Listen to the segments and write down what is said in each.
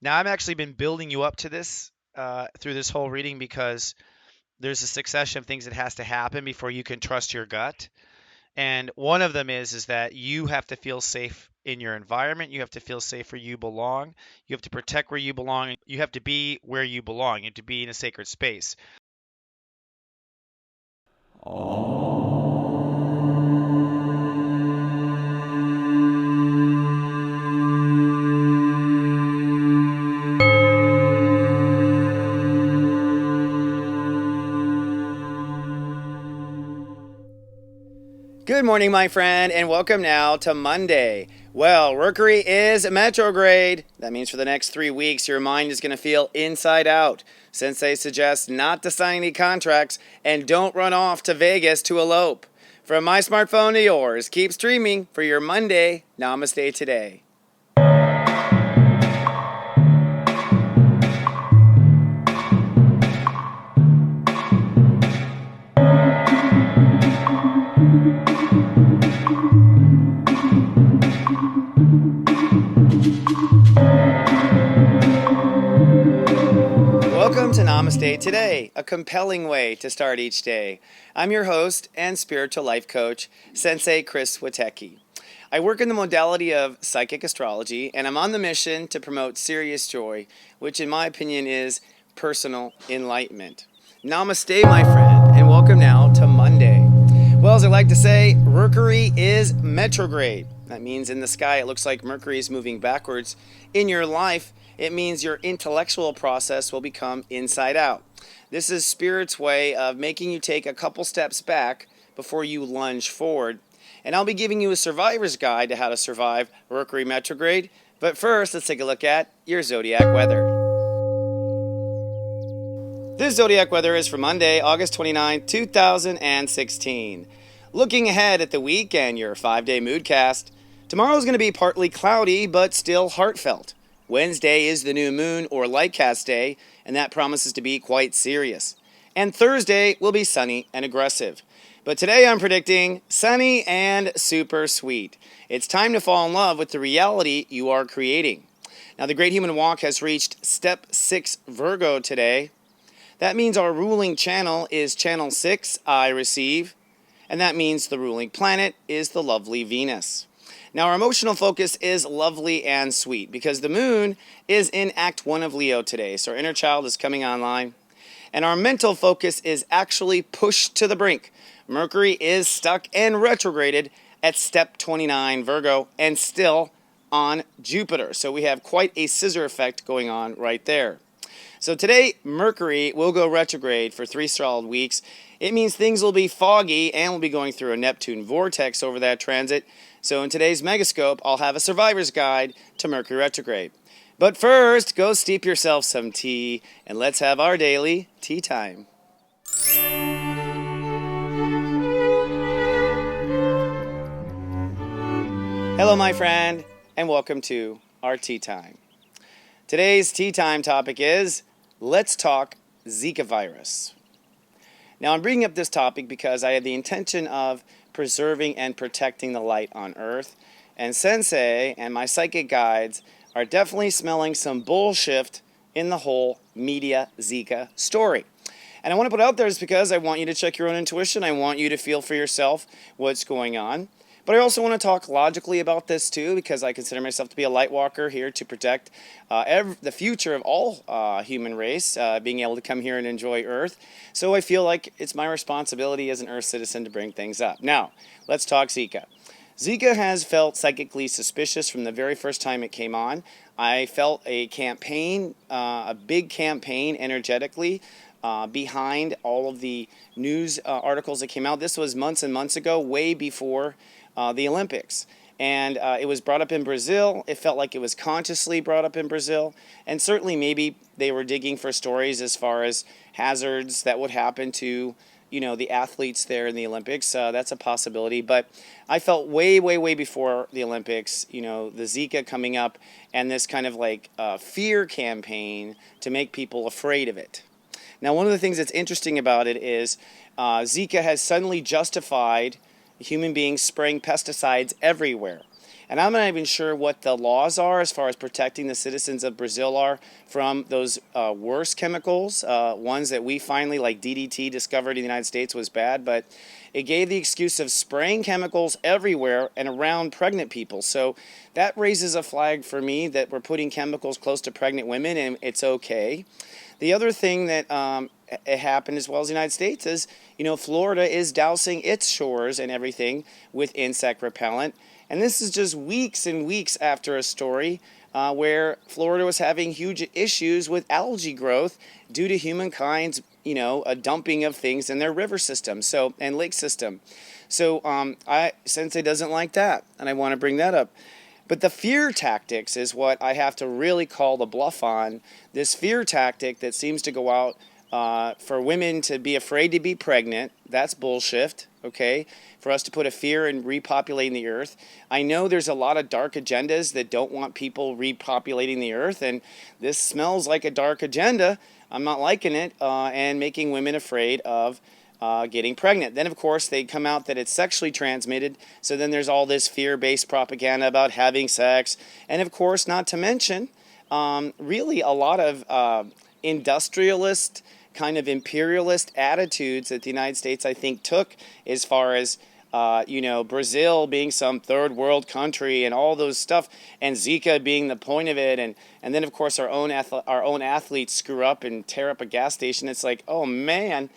Now, I've actually been building you up to this through this whole reading because there's a succession of things that has to happen before you can trust your gut. And one of them is that you have to feel safe in your environment. You have to feel safe where you belong. You have to protect where you belong. You have to be where you belong. You have to be in a sacred space. Good morning, my friend, and welcome now to Monday. Well, Mercury is retrograde. That means for the next 3 weeks, your mind is going to feel inside out. Sensei suggests not to sign any contracts and don't run off to Vegas to elope. From my smartphone to yours, keep streaming for your Monday Namaste today. Welcome to Namaste Today, a compelling way to start each day. I'm your host and spiritual life coach, Sensei Chris Witecki. I work in the modality of psychic astrology, and I'm on the mission to promote serious joy, which in my opinion is personal enlightenment. Namaste, my friend, and welcome now to Monday. Well, as I like to say, Mercury is retrograde. That means in the sky it looks like Mercury is moving backwards. In your life, it means your intellectual process will become inside out. This is Spirit's way of making you take a couple steps back before you lunge forward. And I'll be giving you a survivor's guide to how to survive Mercury retrograde. But first, let's take a look at your zodiac weather. This zodiac weather is for Monday, August 29, 2016. Looking ahead at the weekend, your 5-day moodcast. Tomorrow is going to be partly cloudy, but still heartfelt. Wednesday is the new moon or light cast day, and that promises to be quite serious. And Thursday will be sunny and aggressive. But today I'm predicting sunny and super sweet. It's time to fall in love with the reality you are creating. Now, the Great Human Walk has reached step 6 Virgo today. That means our ruling channel is channel 6, I receive. And that means the ruling planet is the lovely Venus. Now, our emotional focus is lovely and sweet because the moon is in Act 1 of Leo today, so our inner child is coming online. And our mental focus is actually pushed to the brink. Mercury is stuck and retrograded at step 29 Virgo and still on Jupiter. So we have quite a scissor effect going on right there. So today, Mercury will go retrograde for 3 solid weeks. It means things will be foggy and we'll be going through a Neptune vortex over that transit. So in today's Megascope, I'll have a survivor's guide to Mercury retrograde. But first, go steep yourself some tea and let's have our daily tea time. Hello, my friend, and welcome to our tea time. Today's tea time topic is, let's talk Zika virus. Now, I'm bringing up this topic because I have the intention of preserving and protecting the light on Earth. And Sensei and my psychic guides are definitely smelling some bullshit in the whole media Zika story. And I want to put it out there is because I want you to check your own intuition. I want you to feel for yourself what's going on. But I also want to talk logically about this too, because I consider myself to be a light walker here to protect the future of all human race, being able to come here and enjoy Earth. So I feel like it's my responsibility as an Earth citizen to bring things up. Now, let's talk Zika. Zika has felt psychically suspicious from the very first time it came on. I felt a campaign, a big campaign energetically behind all of the news articles that came out. This was months and months ago, way before the Olympics. And it was brought up in Brazil. It felt like it was consciously brought up in Brazil. And certainly maybe they were digging for stories as far as hazards that would happen to, the athletes there in the Olympics. That's a possibility. But I felt way, way, way before the Olympics, the Zika coming up and this kind of like fear campaign to make people afraid of it. Now, one of the things that's interesting about it is Zika has suddenly justified human beings spraying pesticides everywhere. And I'm not even sure what the laws are as far as protecting the citizens of Brazil are from those worse chemicals. Ones that we finally, like DDT, discovered in the United States was bad, but it gave the excuse of spraying chemicals everywhere and around pregnant people. So that raises a flag for me that we're putting chemicals close to pregnant women, and it's okay. The other thing that it happened as well as the United States is, Florida is dousing its shores and everything with insect repellent. And this is just weeks and weeks after a story where Florida was having huge issues with algae growth due to humankind's, a dumping of things in their river system, and lake system. So Sensei doesn't like that, and I want to bring that up. But the fear tactics is what I have to really call the bluff on. This fear tactic that seems to go out for women to be afraid to be pregnant, that's bullshit, okay? For us to put a fear in repopulating the earth. I know there's a lot of dark agendas that don't want people repopulating the earth, and this smells like a dark agenda. I'm not liking it, and making women afraid of getting pregnant. Then, of course, they come out that it's sexually transmitted, so then there's all this fear-based propaganda about having sex. And, of course, not to mention, really a lot of industrialist, kind of imperialist attitudes that the United States, I think, took as far as Brazil being some third world country and all those stuff, and Zika being the point of it, and then of course our own athletes screw up and tear up a gas station. It's like, oh man.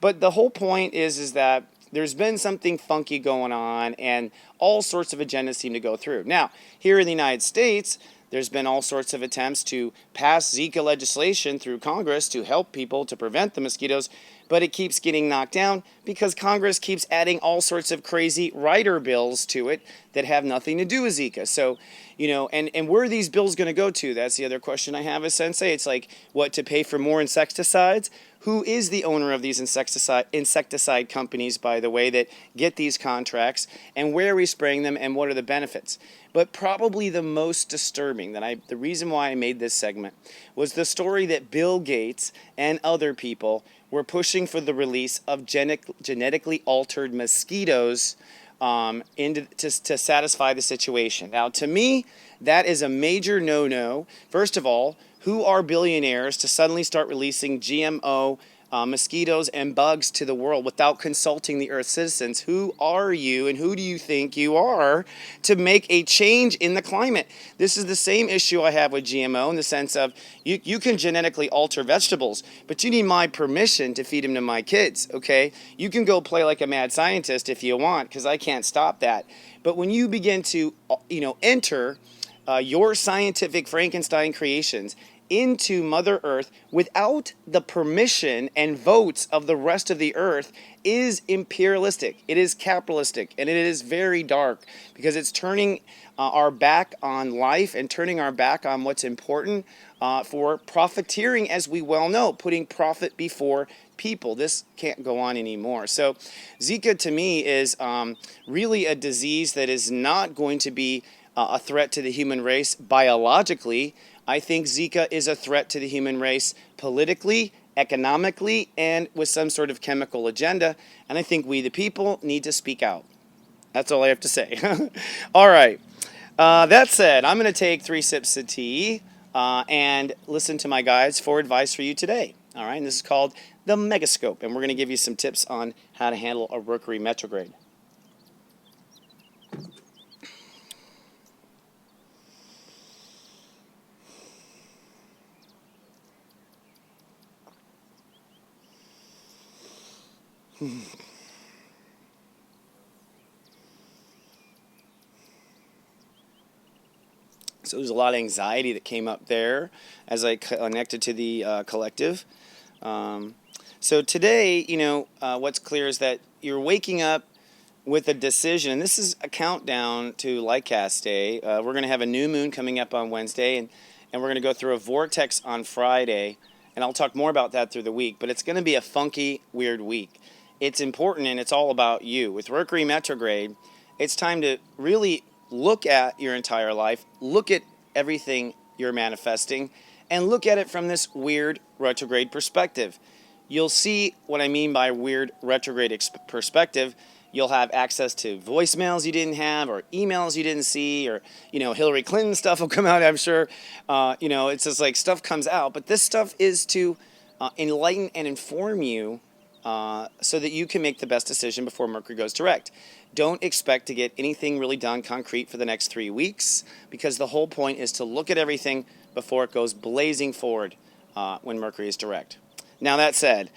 But the whole point is that there's been something funky going on, and all sorts of agendas seem to go through. Now, here in the United States, there's been all sorts of attempts to pass Zika legislation through Congress to help people to prevent the mosquitoes, but it keeps getting knocked down because Congress keeps adding all sorts of crazy rider bills to it that have nothing to do with Zika. So, and where are these bills going to go to? That's the other question I have as Sensei. It's like, what, to pay for more insecticides? Who is the owner of these insecticide companies, by the way, that get these contracts, and where are we spraying them, and what are the benefits? But probably the most disturbing, the reason why I made this segment, was the story that Bill Gates and other people were pushing for the release of genetically altered mosquitoes to satisfy the situation. Now, to me, that is a major no-no. First of all, who are billionaires to suddenly start releasing GMO mosquitoes and bugs to the world without consulting the Earth's citizens? Who are you, and who do you think you are to make a change in the climate? This is the same issue I have with GMO, in the sense of you can genetically alter vegetables, but you need my permission to feed them to my kids, okay? You can go play like a mad scientist if you want, because I can't stop that. But when you begin to, enter your scientific Frankenstein creations into Mother Earth without the permission and votes of the rest of the earth, is imperialistic. It is capitalistic, and it is very dark, because it's turning our back on life and turning our back on what's important for profiteering, as we well know, putting profit before people. This can't go on anymore. So Zika, to me, is really a disease that is not going to be a threat to the human race biologically. I think Zika is a threat to the human race politically, economically, and with some sort of chemical agenda. And I think we, the people, need to speak out. That's all I have to say. All right. That said, I'm going to take 3 sips of tea and listen to my guides for advice for you today. All right. And this is called the Megascope. And we're going to give you some tips on how to handle a Mercury retrograde. So there's a lot of anxiety that came up there as I connected to the collective. So today, what's clear is that you're waking up with a decision, and this is a countdown to Lightcast Day. We're going to have a new moon coming up on Wednesday, and we're going to go through a vortex on Friday, and I'll talk more about that through the week, but it's going to be a funky, weird week. It's important, and it's all about you. With Mercury retrograde, it's time to really look at your entire life, look at everything you're manifesting, and look at it from this weird retrograde perspective. You'll see what I mean by weird retrograde perspective. You'll have access to voicemails you didn't have, or emails you didn't see, or Hillary Clinton stuff will come out, I'm sure. It's just like stuff comes out, but this stuff is to enlighten and inform you so that you can make the best decision before Mercury goes direct. Don't expect to get anything really done concrete for the next 3 weeks, because the whole point is to look at everything before it goes blazing forward when Mercury is direct. Now, that said,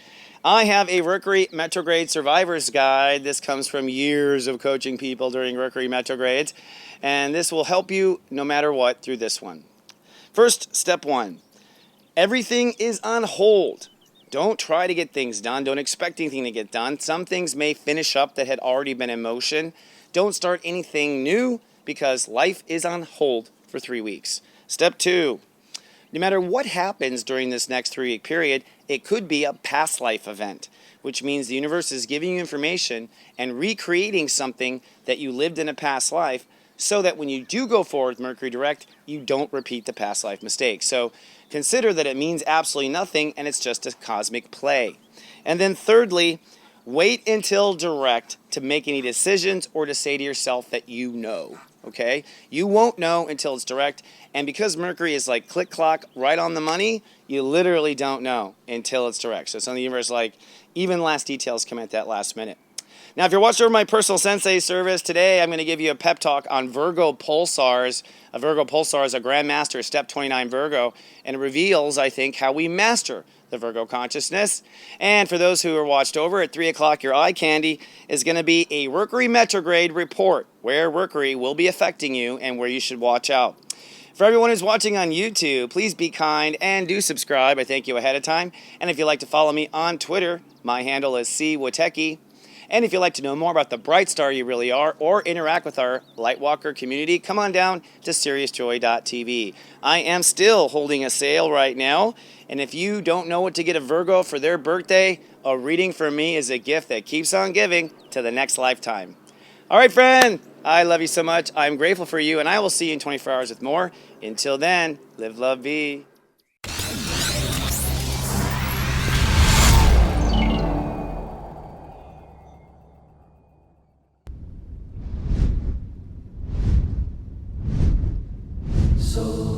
I have a Mercury retrograde survivor's guide. This comes from years of coaching people during Mercury retrogrades, and this will help you no matter what through this one. First, step 1. Everything is on hold. Don't try to get things done. Don't expect anything to get done. Some things may finish up that had already been in motion. Don't start anything new because life is on hold for 3 weeks. Step 2. No matter what happens during this next 3-week period, it could be a past life event, which means the universe is giving you information and recreating something that you lived in a past life so that when you do go forward with Mercury direct, you don't repeat the past life mistake. So consider that it means absolutely nothing and it's just a cosmic play. And then thirdly, wait until direct to make any decisions or to say to yourself that you know. Okay? You won't know until it's direct. And because Mercury is like click clock right on the money, you literally don't know until it's direct. So some of the universe, like, even last details come at that last minute. Now, if you're watching over my personal Sensei service, today I'm going to give you a pep talk on Virgo pulsars. A Virgo pulsar is a Grandmaster, Step 29 Virgo, and it reveals, I think, how we master the Virgo consciousness. And for those who are watched over, at 3 o'clock, your eye candy is going to be a Mercury retrograde report, where Mercury will be affecting you and where you should watch out. For everyone who's watching on YouTube, please be kind and do subscribe. I thank you ahead of time. And if you'd like to follow me on Twitter, my handle is CWateki. And if you'd like to know more about the bright star you really are or interact with our Lightwalker community, come on down to SeriousJoy.tv. I am still holding a sale right now. And if you don't know what to get a Virgo for their birthday, a reading from me is a gift that keeps on giving to the next lifetime. All right, friend. I love you so much. I'm grateful for you, and I will see you in 24 hours with more. Until then, live, love, be. So